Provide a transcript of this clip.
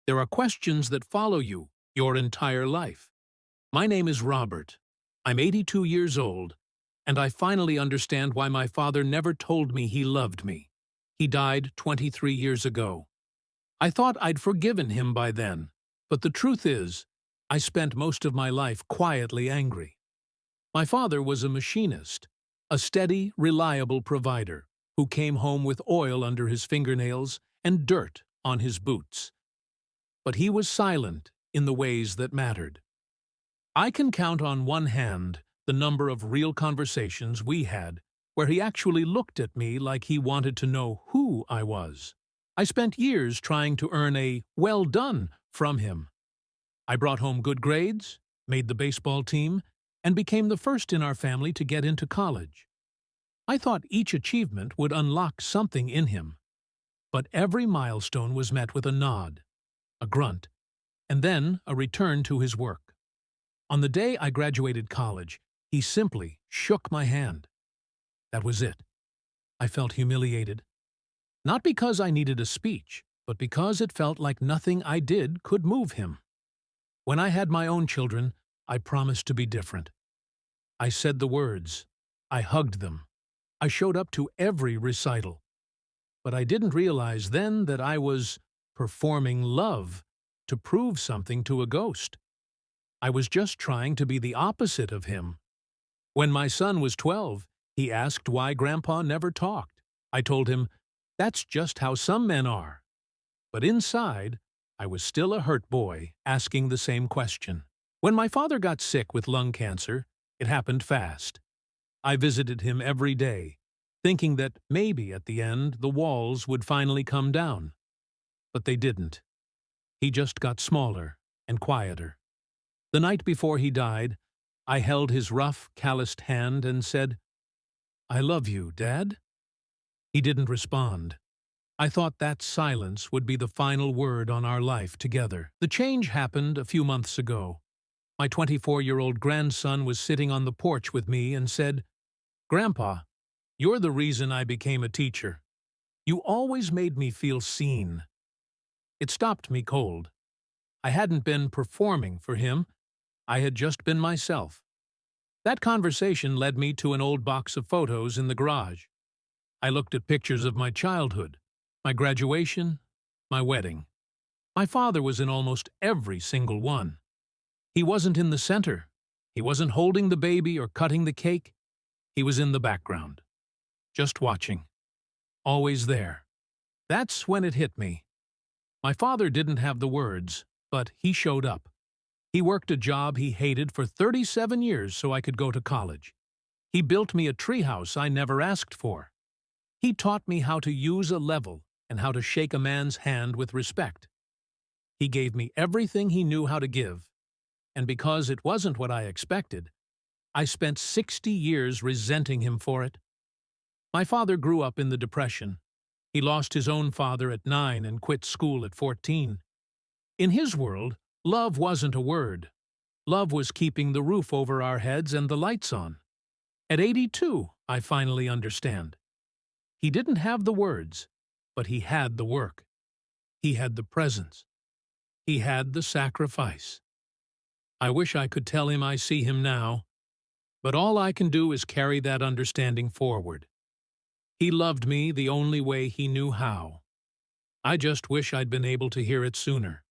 There are questions that follow you your entire life. My name is Robert. I'm 82 years old, and I finally understand why my father never told me he loved me. He died 23 years ago. I thought I'd forgiven him by then, but the truth is, I spent most of my life quietly angry. My father was a machinist, a steady, reliable provider who came home with oil under his fingernails and dirt on his boots. But he was silent in the ways that mattered. I can count on one hand the number of real conversations we had where he actually looked at me like he wanted to know who I was. I spent years trying to earn a "well done" from him. I brought home good grades, made the baseball team, and became the first in our family to get into college. I thought each achievement would unlock something in him. But every milestone was met with a nod, a grunt, and then a return to his work. On the day I graduated college, he simply shook my hand. That was it. I felt humiliated. Not because I needed a speech, but because it felt like nothing I did could move him. When I had my own children, I promised to be different. I said the words. I hugged them. I showed up to every recital. But I didn't realize then that I was performing love to prove something to a ghost. I was just trying to be the opposite of him. When my son was 12, he asked why Grandpa never talked. I told him, that's just how some men are. But inside, I was still a hurt boy asking the same question. When my father got sick with lung cancer, it happened fast. I visited him every day, thinking that maybe at the end the walls would finally come down. But they didn't. He just got smaller and quieter. The night before he died, I held his rough, calloused hand and said, "I love you, Dad." He didn't respond. I thought that silence would be the final word on our life together. The change happened a few months ago. My 24-year-old grandson was sitting on the porch with me and said, "Grandpa, you're the reason I became a teacher. You always made me feel seen." It stopped me cold. I hadn't been performing for him. I had just been myself. That conversation led me to an old box of photos in the garage. I looked at pictures of my childhood, my graduation, my wedding. My father was in almost every single one. He wasn't in the center. He wasn't holding the baby or cutting the cake. He was in the background, just watching, always there. That's when it hit me. My father didn't have the words, but he showed up. He worked a job he hated for 37 years so I could go to college. He built me a treehouse I never asked for. He taught me how to use a level and how to shake a man's hand with respect. He gave me everything he knew how to give, and because it wasn't what I expected, I spent 60 years resenting him for it. My father grew up in the Depression. He lost his own father at 9 and quit school at 14. In his world, love wasn't a word. Love was keeping the roof over our heads and the lights on. At 82, I finally understand. He didn't have the words, but he had the work. He had the presence. He had the sacrifice. I wish I could tell him I see him now, but all I can do is carry that understanding forward. He loved me the only way he knew how. I just wish I'd been able to hear it sooner.